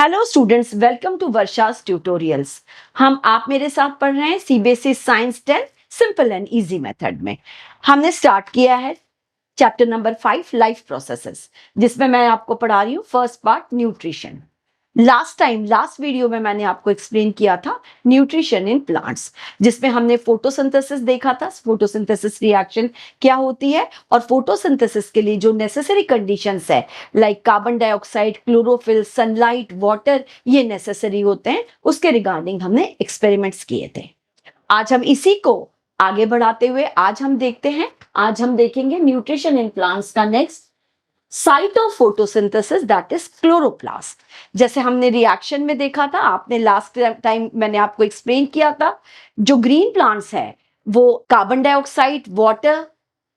Hello students, welcome to Varsha's tutorials. आप मेरे साथ पढ़ रहे हैं CBSE science 10 simple and easy method में। हमने स्टार्ट किया है चैप्टर नंबर 5 लाइफ प्रोसेसेस, जिसमें मैं आपको पढ़ा रही हूँ first part nutrition. Last video में मैंने आपको एक्सप्लेन किया था न्यूट्रिशन इन प्लांट्स, जिसमें हमने फोटोसिंथेसिस देखा था। फोटोसिंथेसिस रिएक्शन क्या होती है और फोटोसिंथेसिस के लिए जो नेसेसरी कंडीशंस है like carbon dioxide, chlorophyll, sunlight, water, ये नेसेसरी होते हैं। उसके रिगार्डिंग हमने एक्सपेरिमेंट्स किए थे। आज हम इसी को आगे बढ़ाते हुए आज हम देखेंगे न्यूट्रिशन इन प्लांट्स का next site of photosynthesis, that is chloroplast. जैसे हमने रिएक्शन में देखा था, आपने लास्ट टाइम मैंने आपको एक्सप्लेन किया था, जो ग्रीन प्लांट्स है वो कार्बन डाइऑक्साइड, वाटर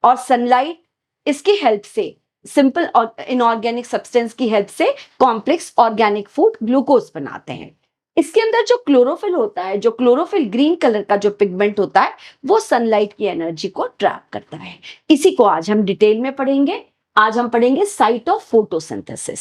और सनलाइट, इसकी हेल्प से, सिंपल और इनऑर्गेनिक सब्सटेंस की हेल्प से कॉम्प्लेक्स ऑर्गेनिक फूड ग्लूकोज बनाते हैं। इसके अंदर जो क्लोरोफिल होता है, जो क्लोरोफिल ग्रीन कलर का जो पिगमेंट होता है, वो सनलाइट की एनर्जी को ट्रैप करता है। इसी को आज हम डिटेल में पढ़ेंगे। आज हम पढ़ेंगे site of photosynthesis.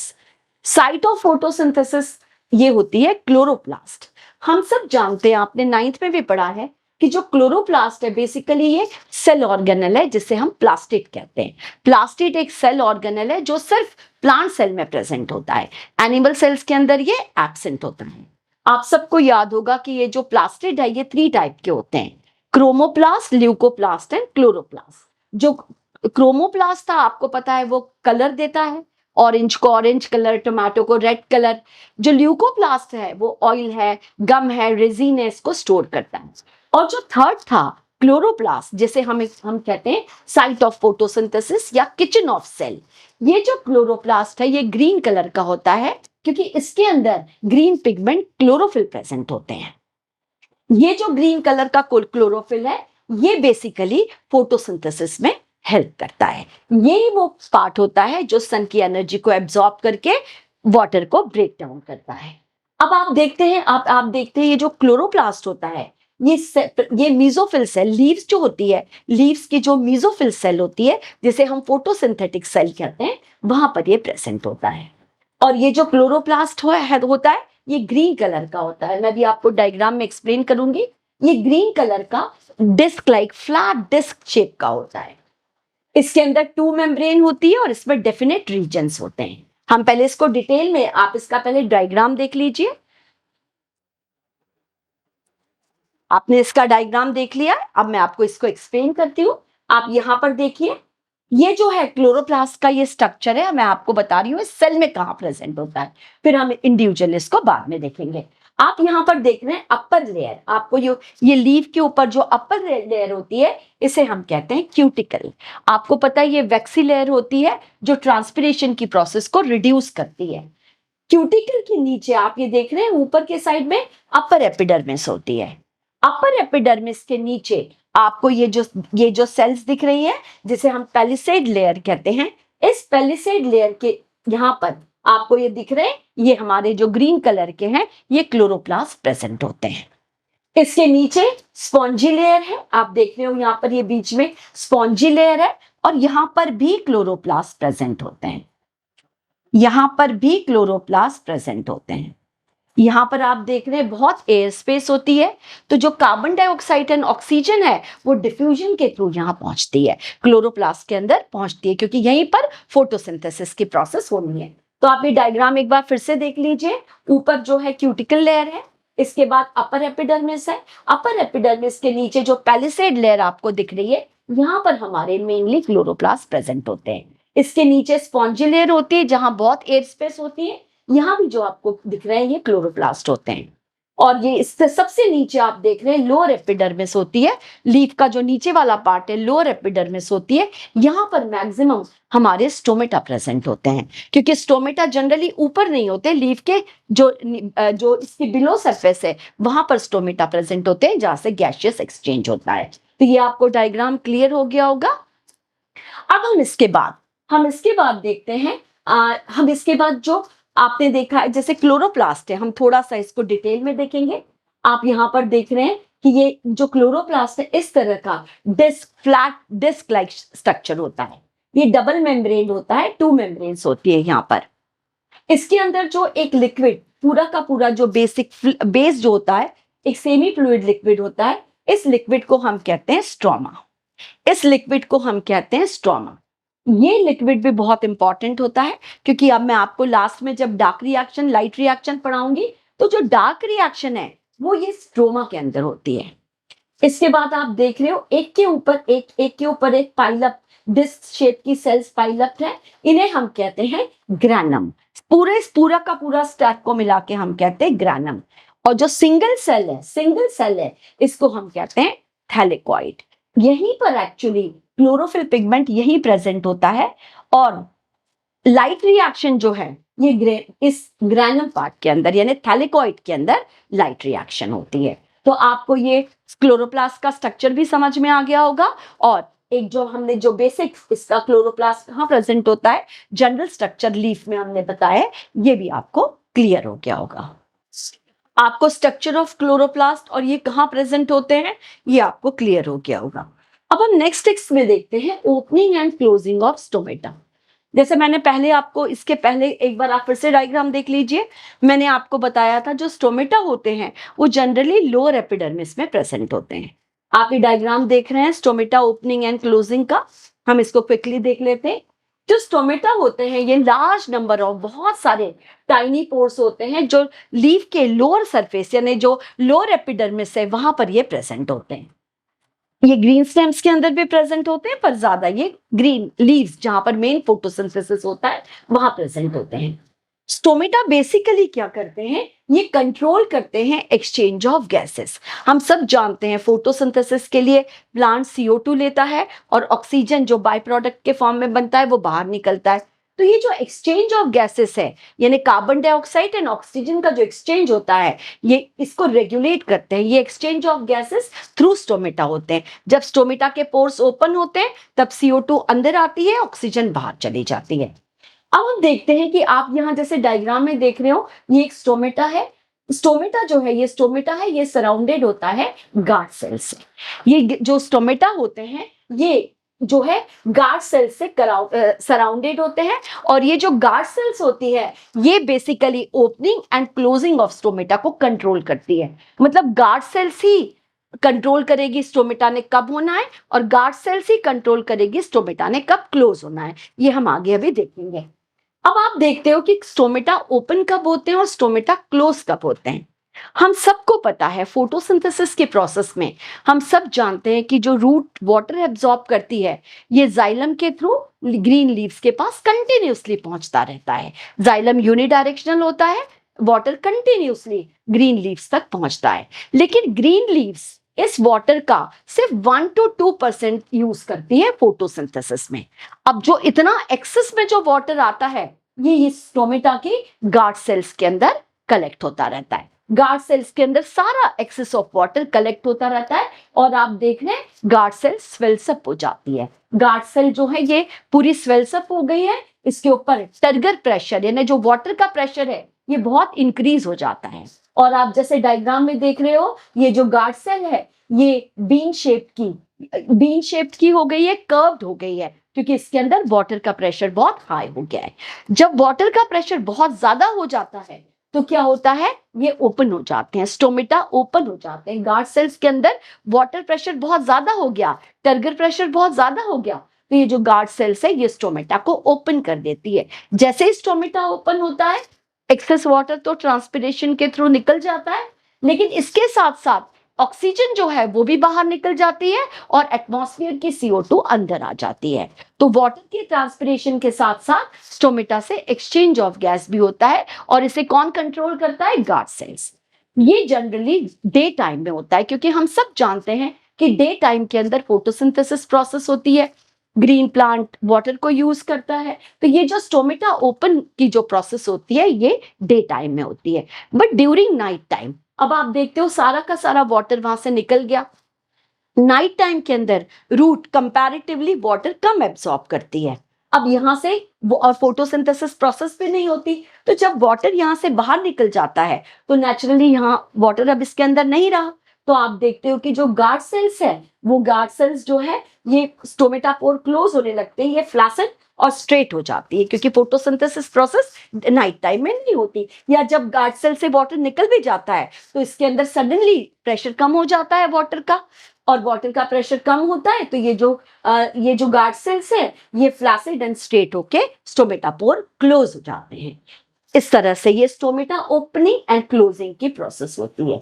Site of photosynthesis ये होती है क्लोरोप्लास्ट। हम सब जानते हैं, आपने 9th में भी पढ़ा है कि जो क्लोरोप्लास्ट है बेसिकली ये सेल ऑर्गेनेल है, जिसे हम प्लास्टिड कहते हैं। प्लास्टिड एक सेल ऑर्गेनेल है जो सिर्फ प्लांट सेल में प्रेजेंट होता है। एनिमल सेल्स के अंदर ये एब्सेंट होता है। आप सबको याद होगा कि ये जो प्लास्टिड है ये 3 टाइप के होते हैं, क्रोमोप्लास्ट, ल्यूकोप्लास्ट एंड क्लोरोप्लास्ट। जो क्रोमोप्लास्ट था, आपको पता है, वो कलर देता है, ऑरेंज को ऑरेंज कलर, टोमेटो को रेड कलर। जो ल्यूकोप्लास्ट है वो ऑयल है, गम है, रेजिन है, इसको स्टोर करता है। और जो थर्ड था क्लोरोप्लास्ट, जिसे हम कहते हैं साइट ऑफ फोटोसिंथेसिस या किचन ऑफ सेल। ये जो क्लोरोप्लास्ट है ये ग्रीन कलर का होता है क्योंकि इसके अंदर ग्रीन पिगमेंट क्लोरोफिल प्रेजेंट होते हैं। ये जो ग्रीन कलर का क्लोरोफिल है ये बेसिकली फोटोसिंथेसिस में हेल्प करता है। यही वो पार्ट होता है जो सन की एनर्जी को एब्जॉर्ब करके वाटर को ब्रेक डाउन करता है। अब आप देखते हैं ये जो क्लोरोप्लास्ट होता है ये मीजोफिल सेल, लीव्स जो होती है, लीव्स की जो मीजोफिल सेल होती है जिसे हम फोटोसिंथेटिक सेल कहते हैं, वहां पर ये प्रेजेंट होता है। और ये जो क्लोरोप्लास्ट होता है ये ग्रीन कलर का होता है। मैं भी आपको डायग्राम में एक्सप्लेन करूंगी। ये ग्रीन कलर का disc like flat disc shape का होता है। इसके अंदर 2 मेम्ब्रेन होती है और इसमें डेफिनेट रीजन्स होते हैं। हम पहले इसको डिटेल में, आप इसका पहले डायग्राम देख लीजिए। आपने इसका डायग्राम देख लिया, अब मैं आपको इसको एक्सप्लेन करती हूँ। आप यहां पर देखिए, ये जो है क्लोरोप्लास्ट का ये स्ट्रक्चर है, मैं आपको बता रही हूँ इस सेल में कहाँ प्रेजेंट होता है, फिर हम इंडिविजुअल इसको बाद में देखेंगे। आप यहाँ पर देख रहे हैं अपर लेयर, आपको ये लीव के ऊपर जो अपर लेयर होती है इसे हम कहते हैं क्यूटिकल। आपको पता है ये वैक्सी लेयर होती है जो ट्रांसपिरेशन की प्रोसेस को रिड्यूस करती है। क्यूटिकल के नीचे आप ये देख रहे हैं ऊपर के साइड में अपर एपिडर्मिस होती है। अपर एपिडर्मिस के नीचे आपको ये जो सेल्स दिख रही है जिसे हम पैलिसेड लेयर कहते हैं, इस पैलिसेड लेयर के यहाँ पर आपको ये दिख रहे हैं, ये हमारे जो ग्रीन कलर के हैं ये क्लोरोप्लास्ट प्रेजेंट होते हैं। इसके नीचे स्पॉन्जी लेयर है, आप देख रहे हो यहाँ पर ये बीच में स्पॉन्जी लेयर है और यहाँ पर भी क्लोरोप्लास्ट प्रेजेंट होते हैं। यहाँ पर भी क्लोरोप्लास्ट प्रेजेंट होते हैं। यहाँ पर आप देख रहे हैं बहुत एयर स्पेस होती है, तो जो कार्बन डाइऑक्साइड एंड ऑक्सीजन है वो डिफ्यूजन के थ्रू यहाँ पहुंचती है, क्लोरोप्लास्ट के अंदर पहुंचती है, क्योंकि यहीं पर फोटोसिंथेसिस की प्रोसेस होनी है। तो आप ये डायग्राम एक बार फिर से देख लीजिए। ऊपर जो है क्यूटिकल लेयर है, इसके बाद अपर एपिडर्मिस है। अपर एपिडर्मिस के नीचे जो पैलिसेड लेयर आपको दिख रही है, यहाँ पर हमारे मेनली क्लोरोप्लास्ट प्रेजेंट होते हैं। इसके नीचे स्पॉन्जी लेयर होती है जहां बहुत एयर स्पेस होती है। यहाँ भी जो आपको दिख रहे हैं ये क्लोरोप्लास्ट होते हैं। और ये इससे सबसे नीचे आप देख रहे हैं लोअर एपिडर्मिस होती है, लीफ का जो नीचे वाला पार्ट है लोअर एपिडर्मिस होती है। यहाँ पर मैक्सिमम हमारे स्टोमेटा प्रेजेंट होते हैं, क्योंकि स्टोमेटा जनरली ऊपर नहीं होते, लीफ के जो इसकी बिलो सरफेस है वहां पर स्टोमेटा प्रेजेंट होते हैं जहां से गैसियस एक्सचेंज होता है। तो ये आपको डायग्राम क्लियर हो गया होगा। अब हम इसके बाद देखते हैं, हम इसके बाद जो आपने देखा है जैसे क्लोरोप्लास्ट है, हम थोड़ा सा इसको डिटेल में देखेंगे। आप यहाँ पर देख रहे हैं कि ये जो क्लोरोप्लास्ट है इस तरह का फ्लैट डिस्क लाइक स्ट्रक्चर होता है। ये डबल मेम्ब्रेन होता है, 2 मेम्ब्रेन्स होती है यहाँ पर। इसके अंदर जो एक लिक्विड पूरा का पूरा जो बेस जो होता है एक सेमी फ्लूइड लिक्विड होता है, इस लिक्विड को हम कहते हैं स्ट्रोमा। इस लिक्विड को हम कहते हैं स्ट्रोमा। ये लिक्विड भी बहुत इंपॉर्टेंट होता है, क्योंकि अब मैं आपको लास्ट में जब डार्क रिएक्शन लाइट रिएक्शन पढ़ाऊंगी, तो जो डार्क रिएक्शन है वो ये स्ट्रोमा के अंदर होती है। इसके बाद आप देख रहे हो एक के ऊपर एक पाइलअप डिस्क शेप की सेल्स पाइलअप है, इन्हें हम कहते हैं ग्रैनम। पूरा का पूरा स्टैक को मिला के हम कहते हैं ग्रैनम। और जो सिंगल सेल है इसको हम कहते हैं थैलेकॉइड। यहीं पर एक्चुअली क्लोरोफिल पिगमेंट यहीं प्रेजेंट होता है, और लाइट रिएक्शन जो है ये इस ग्रैनम पार्ट के अंदर यानी थैलेकॉइड के अंदर लाइट रिएक्शन होती है। तो आपको ये क्लोरोप्लास्ट का स्ट्रक्चर भी समझ में आ गया होगा, और एक जो हमने जो बेसिक इसका क्लोरोप्लास्ट कहाँ प्रेजेंट होता है, जनरल स्ट्रक्चर लीफ में हमने बताया, ये भी आपको क्लियर हो गया होगा। आपको स्ट्रक्चर ऑफ क्लोरोप्लास्ट और ये कहाँ प्रेजेंट होते हैं ये आपको क्लियर हो गया होगा। अब हम नेक्स्ट टेक्स्ट में देखते हैं opening and closing of stomata. जैसे मैंने पहले आपको इसके पहले एक बार आप फिर से डायग्राम देख लीजिए। मैंने आपको बताया था जो स्टोमेटा होते हैं वो जनरली लोअर एपिडर्मिस में प्रेजेंट होते हैं। आप ये डायग्राम देख रहे हैं स्टोमेटा ओपनिंग एंड क्लोजिंग का, हम इसको क्विकली देख लेते हैं। जो स्टोमेटा होते हैं ये लार्ज नंबर ऑफ बहुत सारे टाइनी पोर्स होते हैं जो लीफ के लोअर सरफेस यानी जो लोअर एपिडर्मिस है वहां पर ये प्रेजेंट होते हैं। ये ग्रीन स्टेम्स के अंदर भी प्रेजेंट होते हैं, पर ज्यादा ये ग्रीन लीव्स जहां पर मेन फोटोसिंथेसिस होता है वहां प्रेजेंट होते हैं। स्टोमेटा बेसिकली क्या करते हैं, ये कंट्रोल करते हैं एक्सचेंज ऑफ गैसेस। हम सब जानते हैं फोटोसिंथेसिस के लिए प्लांट CO2 लेता है और ऑक्सीजन जो बाय प्रोडक्ट के फॉर्म में बनता है वो बाहर निकलता है। तो ये जो एक्सचेंज ऑफ गैसेस है यानी कार्बन डाइऑक्साइड एंड ऑक्सीजन का जो एक्सचेंज होता है ये इसको रेगुलेट करते हैं। ये exchange of gases through stomata होते हैं। जब स्टोमेटा के पोर्स ओपन होते हैं तब CO2 अंदर आती है, ऑक्सीजन बाहर चली जाती है। अब हम देखते हैं कि आप यहाँ जैसे डायग्राम में देख रहे हो ये एक स्टोमेटा है। स्टोमेटा जो है ये सराउंडेड होता है गार्ड सेल से। ये जो स्टोमेटा होते हैं ये जो है गार्ड सेल से सराउंडेड होते हैं, और ये जो गार्ड सेल्स होती है ये basically opening and closing of stomata को कंट्रोल करती है। मतलब गार्ड सेल्स ही कंट्रोल करेगी स्टोमेटा ने कब होना है, और गार्ड सेल्स ही कंट्रोल करेगी स्टोमेटा ने कब क्लोज होना है। ये हम आगे अभी देखेंगे। अब आप देखते हो कि स्टोमेटा ओपन कब होते हैं और स्टोमेटा क्लोज कब होते हैं। हम सबको पता है फोटोसिंथेसिस के प्रोसेस में हम सब जानते हैं कि जो रूट वाटर एब्जॉर्ब करती है ये जाइलम के थ्रू ग्रीन लीव्स के पास कंटिन्यूसली पहुंचता रहता है। जाइलम यूनिडायरेक्शनल होता है, वाटर कंटिन्यूसली ग्रीन लीव्स तक पहुंचता है, लेकिन ग्रीन लीव्स इस वाटर का सिर्फ 1 to 2% यूज करती है फोटोसिंथेसिस में। अब जो इतना एक्सेस में जो वाटर आता है ये स्टोमेटा के गार्ड सेल्स के अंदर कलेक्ट होता रहता है। गार्ड सेल्स के अंदर सारा एक्सेस ऑफ वाटर कलेक्ट होता रहता है, और आप देख रहे हैं गार्ड सेल स्वेल्सअप हो जाती है। गार्ड सेल जो है ये पूरी स्वेल्सअप हो गई है, इसके ऊपर टर्गर प्रेशर यानी जो वाटर का प्रेशर है ये बहुत इंक्रीज हो जाता है। और आप जैसे डायग्राम में देख रहे हो ये जो गार्ड सेल है ये बीन शेप की हो गई है, कर्व्ड हो गई है, क्योंकि इसके अंदर वाटर का प्रेशर बहुत हाई हो गया है। जब वाटर का प्रेशर बहुत ज्यादा हो जाता है तो क्या होता है, ये ओपन हो जाते हैं, स्टोमेटा ओपन हो जाते हैं। गार्ड सेल्स के अंदर वाटर प्रेशर बहुत ज्यादा हो गया, टर्गर प्रेशर बहुत ज्यादा हो गया, तो ये जो गार्ड सेल्स है ये स्टोमेटा को ओपन कर देती है। जैसे ही स्टोमेटा ओपन होता है एक्सेस वाटर तो ट्रांसपिरेशन के थ्रू निकल जाता है, लेकिन इसके साथ साथ ऑक्सीजन जो है वो भी बाहर निकल जाती है और एटमॉस्फेयर की CO2 अंदर आ जाती है। तो वाटर के ट्रांसपिरेशन के साथ साथ स्टोमेटा से एक्सचेंज ऑफ गैस भी होता है, और इसे कौन कंट्रोल करता है, गार्ड सेल्स। ये जनरली डे टाइम में होता है, क्योंकि हम सब जानते हैं कि डे टाइम के अंदर फोटोसिंथेसिस प्रोसेस होती है, ग्रीन प्लांट वाटर को यूज करता है। तो ये जो स्टोमेटा ओपन की जो प्रोसेस होती है ये डे टाइम में होती है। बट ड्यूरिंग नाइट टाइम अब आप देखते हो सारा का सारा वाटर वहां से निकल गया। नाइट टाइम के अंदर रूट कंपैरेटिवली वाटर कम एब्सॉर्ब करती है। अब यहां से वो और फोटोसिंथेसिस प्रोसेस भी नहीं होती, तो जब वाटर यहां से बाहर निकल जाता है तो नेचुरली यहाँ वाटर अब इसके अंदर नहीं रहा। तो आप देखते हो कि जो गार्ड सेल्स है वो गार्ड सेल्स जो है ये स्टोमेटा पोर क्लोज होने लगते हैं, ये फ्लैसेंट और स्ट्रेट हो जाती है, क्योंकि फोटोसिंथेसिस प्रोसेस नाइट टाइम में नहीं होती, या जब गार्ड सेल से वाटर निकल भी जाता है तो इसके अंदर सडनली प्रेशर कम हो जाता है वाटर का, और वाटर का प्रेशर कम होता है तो ये जो गार्ड सेल्स है ये फ्लैसिड एंड स्ट्रेट होके स्टोमेटा पोर क्लोज हो जाते हैं। इस तरह से ये स्टोमेटा ओपनिंग एंड क्लोजिंग की प्रोसेस होती है।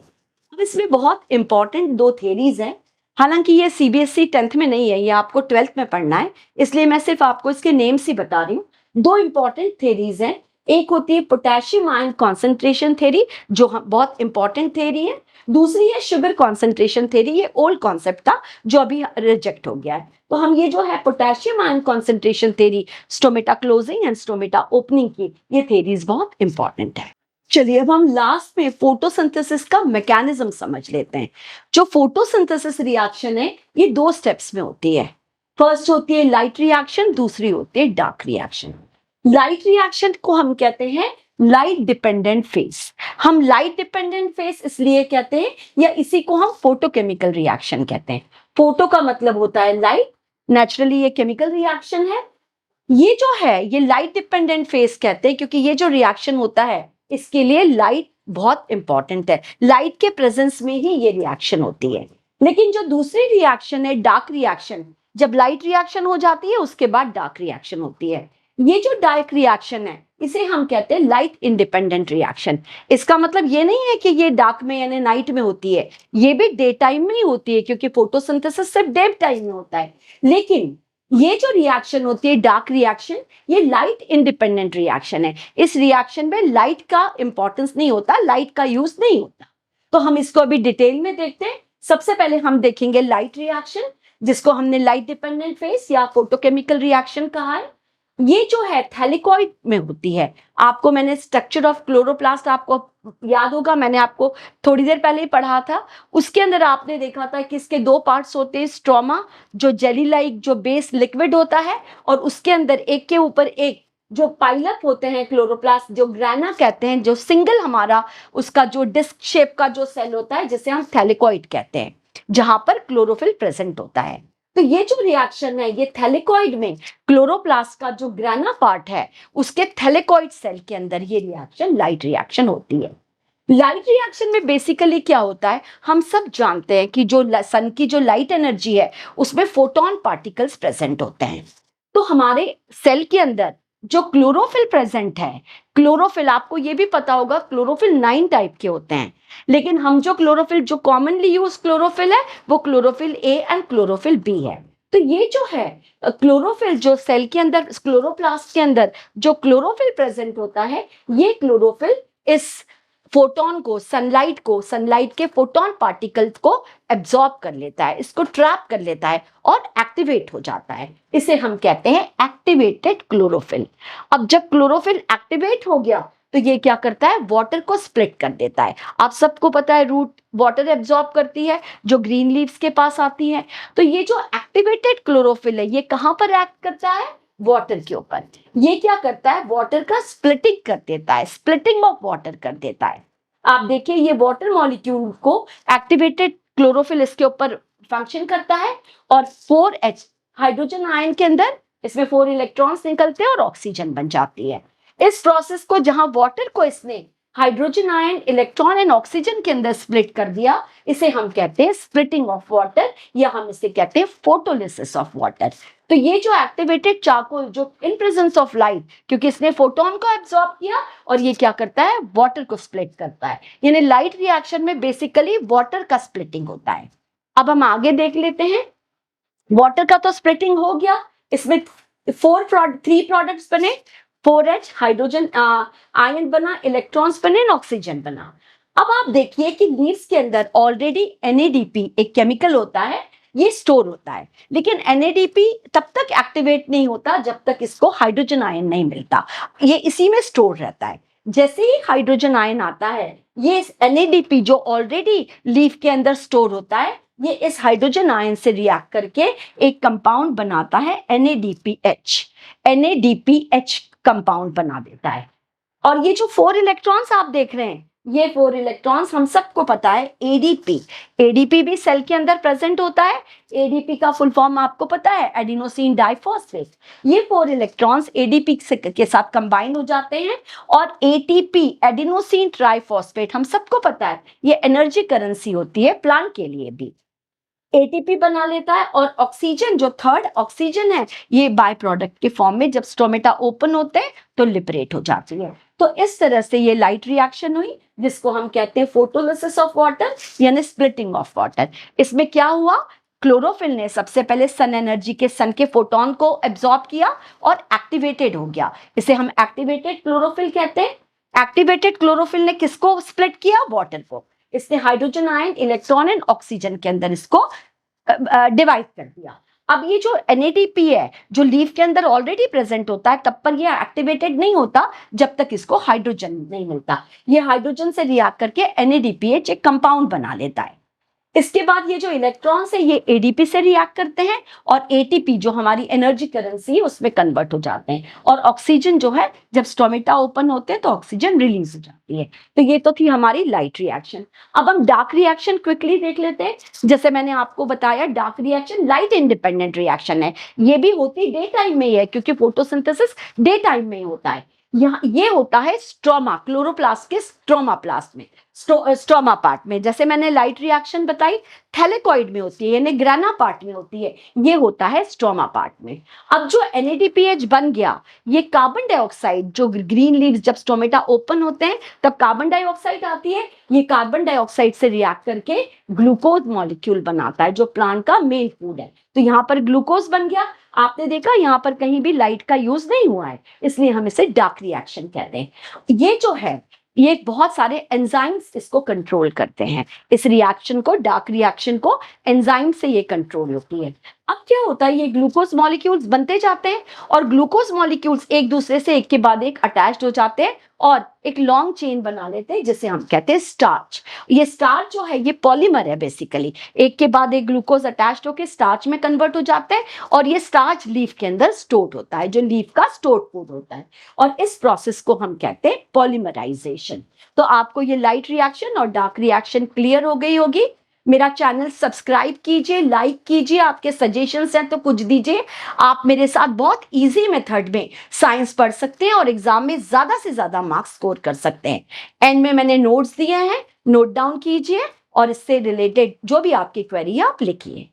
अब इसमें बहुत इंपॉर्टेंट दो थ्योरीज हैं, हालांकि ये सीबीएसई 10th में नहीं है, ये आपको 12th में पढ़ना है, इसलिए मैं सिर्फ आपको इसके नेम्स ही बता रही हूँ। दो इंपॉर्टेंट थ्योरीज हैं, एक होती है पोटेशियम आयन कॉन्सेंट्रेशन थ्योरी, जो बहुत इंपॉर्टेंट थ्योरी है। दूसरी है शुगर कॉन्सेंट्रेशन थ्योरी, ये ओल्ड कॉन्सेप्ट था जो अभी रिजेक्ट हो गया है। तो हम ये जो है potassium ion concentration theory, stomata closing and stomata opening की, ये थ्योरीज बहुत इंपॉर्टेंट है। चलिए अब हम लास्ट में फोटोसिंथेसिस का मैकेनिज्म समझ लेते हैं। जो फोटोसिंथेसिस रिएक्शन है ये दो स्टेप्स में होती है। फर्स्ट होती है लाइट रिएक्शन, दूसरी होती है डार्क रिएक्शन। लाइट रिएक्शन को हम कहते हैं लाइट डिपेंडेंट फेस। हम लाइट डिपेंडेंट फेस इसलिए कहते हैं, या इसी को हम फोटोकेमिकल रिएक्शन कहते हैं। फोटो का मतलब होता है लाइट, नेचुरली ये केमिकल रिएक्शन है। ये जो है ये लाइट डिपेंडेंट फेस कहते हैं, क्योंकि ये जो रिएक्शन होता है इसके लिए लाइट बहुत इंपॉर्टेंट है, लाइट के प्रेजेंस में ही ये रिएक्शन होती है। लेकिन जो दूसरी रिएक्शन है डार्क रिएक्शन, जब लाइट रिएक्शन हो जाती है उसके बाद डार्क रिएक्शन होती है। ये जो डार्क रिएक्शन है इसे हम कहते हैं लाइट इंडिपेंडेंट रिएक्शन। इसका मतलब ये नहीं है कि ये डार्क में यानी नाइट में होती है, ये भी डे टाइम में ही होती है, क्योंकि फोटोसिंथेसिस सिर्फ डे टाइम में होता है। लेकिन ये जो रिएक्शन होती है डार्क रिएक्शन, ये लाइट इंडिपेंडेंट रिएक्शन है। इस रिएक्शन में लाइट का इंपॉर्टेंस नहीं होता, लाइट का यूज नहीं होता। तो हम इसको अभी डिटेल में देखते हैं। सबसे पहले हम देखेंगे लाइट रिएक्शन, जिसको हमने लाइट डिपेंडेंट फेस या फोटोकेमिकल रिएक्शन कहा है। ये जो है थैलेकॉइड में होती है। आपको मैंने स्ट्रक्चर ऑफ क्लोरोप्लास्ट आपको याद होगा, मैंने आपको थोड़ी देर पहले ही पढ़ा था। उसके अंदर आपने देखा था कि इसके दो पार्ट्स होते हैं, स्ट्रोमा जो जेली लाइक जो बेस लिक्विड होता है, और उसके अंदर एक के ऊपर एक जो पाइलअप होते हैं क्लोरोप्लास्ट, जो ग्राना कहते हैं, जो सिंगल हमारा उसका जो डिस्क शेप का जो सेल होता है जिसे हम थैलेकॉइड कहते हैं, जहां पर क्लोरोफिल प्रेजेंट होता है। तो ये जो रिएक्शन है ये थैलेकॉइड में क्लोरोप्लास्ट का जो ग्राना पार्ट है उसके थैलेकॉइड सेल के अंदर ये रिएक्शन लाइट रिएक्शन होती है। लाइट रिएक्शन में बेसिकली क्या होता है, हम सब जानते हैं कि जो सन की जो लाइट एनर्जी है उसमें फोटोन पार्टिकल्स प्रेजेंट होते हैं। तो हमारे सेल के अंदर जो क्लोरोफिल प्रेजेंट है, क्लोरोफिल आपको ये भी पता होगा क्लोरोफिल 9 टाइप के होते हैं, लेकिन हम जो क्लोरोफिल जो कॉमनली यूज क्लोरोफिल है वो chlorophyll a and chlorophyll b है। तो ये जो है क्लोरोफिल जो सेल के अंदर क्लोरोप्लास्ट के अंदर जो क्लोरोफिल प्रेजेंट होता है, ये क्लोरोफिल इस फोटोन को सनलाइट के फोटोन पार्टिकल्स को एब्जॉर्ब कर लेता है, इसको ट्रैप कर लेता है और एक्टिवेट हो जाता है। इसे हम कहते हैं एक्टिवेटेड क्लोरोफिल। अब जब क्लोरोफिल एक्टिवेट हो गया तो ये क्या करता है, वाटर को स्प्लिट कर देता है। आप सबको पता है रूट वाटर एब्जॉर्ब करती है जो ग्रीन लीव्स के पास आती है। तो ये जो एक्टिवेटेड क्लोरोफिल है ये कहां पर एक्ट करता है, वाटर के ऊपर। ये क्या करता है, वाटर का स्प्लिटिंग कर देता है, स्प्लिटिंग ऑफ वाटर कर देता है। आप देखिए ये वाटर मॉलिक्यूल को एक्टिवेटेड क्लोरोफिल इसके ऊपर फंक्शन करता है, और 4H हाइड्रोजन आयन के अंदर इसमें 4 इलेक्ट्रॉन्स निकलते हैं और ऑक्सीजन बन जाती है। इस प्रोसेस को जहां वाटर को इसने hydrogen ion electron and oxygen के अंदर स्प्लिट कर दिया, इसे हम कहते हैं स्प्लिटिंग ऑफ वाटर, या हम इसे कहते हैं फोटोलिसिस ऑफ वाटर। तो ये जो एक्टिवेटेड चारकोल जो इन प्रेजेंस ऑफ लाइट, क्योंकि इसने फोटोन को एब्जॉर्ब किया और ये क्या करता है, वाटर को स्प्लिट करता है। यानी लाइट रिएक्शन में बेसिकली वाटर का स्प्लिटिंग होता है। अब हम आगे देख लेते हैं। वाटर का तो स्प्लिटिंग हो गया, इसमें 3 प्रोडक्ट्स बने, 4H हाइड्रोजन आयन बना, इलेक्ट्रॉन्स बने, ऑक्सीजन बना। अब आप देखिए कि लीव्स के अंदर ऑलरेडी NADP एक केमिकल होता है, ये स्टोर होता है, लेकिन NADP तब तक एक्टिवेट नहीं होता जब तक इसको हाइड्रोजन आयन नहीं मिलता, ये इसी में स्टोर रहता है। जैसे ही हाइड्रोजन आयन आता है, ये NADP जो ऑलरेडी लीफ के अंदर स्टोर होता है, ये इस हाइड्रोजन आयन से रिएक्ट करके एक कंपाउंड बनाता है NADPH कंपाउंड बना देता है। और ये जो 4 इलेक्ट्रॉन्स आप देख रहे हैं ये 4 इलेक्ट्रॉन्स हम सबको पता है एडीपी। एडीपी भी सेल के अंदर प्रेजेंट होता है। एडीपी का फुल फॉर्म आपको पता है, एडिनोसिन डाइफॉस्फेट। ये 4 इलेक्ट्रॉन्स एडीपी के साथ कंबाइन हो जाते हैं और एटीपी एडिनोसिन ट्राइफॉस्फेट हम सबको पता है ये एनर्जी करेंसी होती है प्लांट के लिए भी। एटीपी बना लेता है और ऑक्सीजन, जो थर्ड ऑक्सीजन है, ये बाय प्रोडक्ट के फॉर्म में जब स्टोमेटा ओपन होते हैं तो लिबरेट हो जाती है। तो इस तरह से ये लाइट रिएक्शन हुई जिसको हम कहते हैं फोटोलिसिस ऑफ वाटर यानी स्प्लिटिंग ऑफ वाटर। इसमें क्या हुआ, क्लोरोफिल ने सबसे पहले सन एनर्जी के सन के फोटोन को एब्जॉर्ब किया और एक्टिवेटेड हो गया। इसे हम एक्टिवेटेड क्लोरोफिल कहते हैं। एक्टिवेटेड क्लोरोफिल ने किसको स्प्लिट किया, वाटर को। इसने hydrogen ion, electron and oxygen के अंदर इसको डिवाइड कर दिया। अब ये जो NADP है जो लीफ के अंदर ऑलरेडी प्रेजेंट होता है, तब पर ये एक्टिवेटेड नहीं होता जब तक इसको हाइड्रोजन नहीं मिलता। ये हाइड्रोजन से रिएक्ट करके NADPH एक कंपाउंड बना लेता है। इसके बाद ये जो इलेक्ट्रॉन्स है ये एडीपी से रिएक्ट करते हैं और एटीपी जो हमारी एनर्जी करेंसी है उसमें कन्वर्ट हो जाते हैं। और ऑक्सीजन जो है जब स्टोमेटा ओपन होते हैं तो ऑक्सीजन रिलीज हो जाती है। तो ये तो थी हमारी लाइट रिएक्शन। अब हम डार्क रिएक्शन क्विकली देख लेते हैं। जैसे मैंने आपको बताया, dark reaction light independent reaction है। ये भी होती डे टाइम में ही है क्योंकि फोटोसिंथेसिस डे टाइम में ही होता है। यहाँ ये होता है स्ट्रोमा, क्लोरोप्लास्ट के स्ट्रोमा प्लास्ट में, स्ट्रोमा पार्ट में। जैसे मैंने लाइट रिएक्शन बताई थैलेकॉइड में होती है यानी ग्राना पार्ट में होती है, ये होता है स्ट्रोमा पार्ट में। अब जो NADPH बन गया, ये कार्बन डाइऑक्साइड, जो ग्रीन लीव्स जब स्टोमेटा ओपन होते हैं तब कार्बन डाइऑक्साइड आती है, ये कार्बन डाइऑक्साइड से रिएक्ट करके ग्लूकोज मॉलिक्यूल बनाता है जो प्लांट का मेन फूड है। तो यहाँ पर ग्लूकोज बन गया। आपने देखा यहाँ पर कहीं भी लाइट का यूज नहीं हुआ है, इसलिए हम इसे डार्क रिएक्शन कहते हैं। ये जो है ये बहुत सारे एंजाइम्स इसको कंट्रोल करते हैं। इस रिएक्शन को, डार्क रिएक्शन को एंजाइम से ये कंट्रोल होती है। अब क्या होता है, ये ग्लूकोज मॉलिक्यूल्स बनते जाते हैं और ग्लूकोज मॉलिक्यूल्स एक दूसरे से एक के बाद एक अटैच्ड हो जाते हैं और एक लॉन्ग चेन बना लेते हैं जिसे हम कहते हैं स्टार्च। ये स्टार्च जो है ये पॉलीमर है बेसिकली, एक के बाद एक ग्लूकोज अटैच्ड होकर स्टार्च में कन्वर्ट हो जाते हैं और ये स्टार्च लीफ के अंदर स्टोर्ड होता है, जो लीफ का स्टोर्ड फूड होता है। और इस प्रोसेस को हम कहते हैं पॉलीमराइजेशन। तो आपको ये लाइट रिएक्शन और डार्क रिएक्शन क्लियर हो गई होगी। मेरा चैनल सब्सक्राइब कीजिए, लाइक कीजिए, आपके सजेशंस हैं तो कुछ दीजिए। आप मेरे साथ बहुत इजी मेथड में साइंस पढ़ सकते हैं और एग्जाम में ज्यादा से ज्यादा मार्क्स स्कोर कर सकते हैं। एंड में मैंने नोट्स दिए हैं, नोट डाउन कीजिए और इससे रिलेटेड जो भी आपकी क्वेरी है आप लिखिए।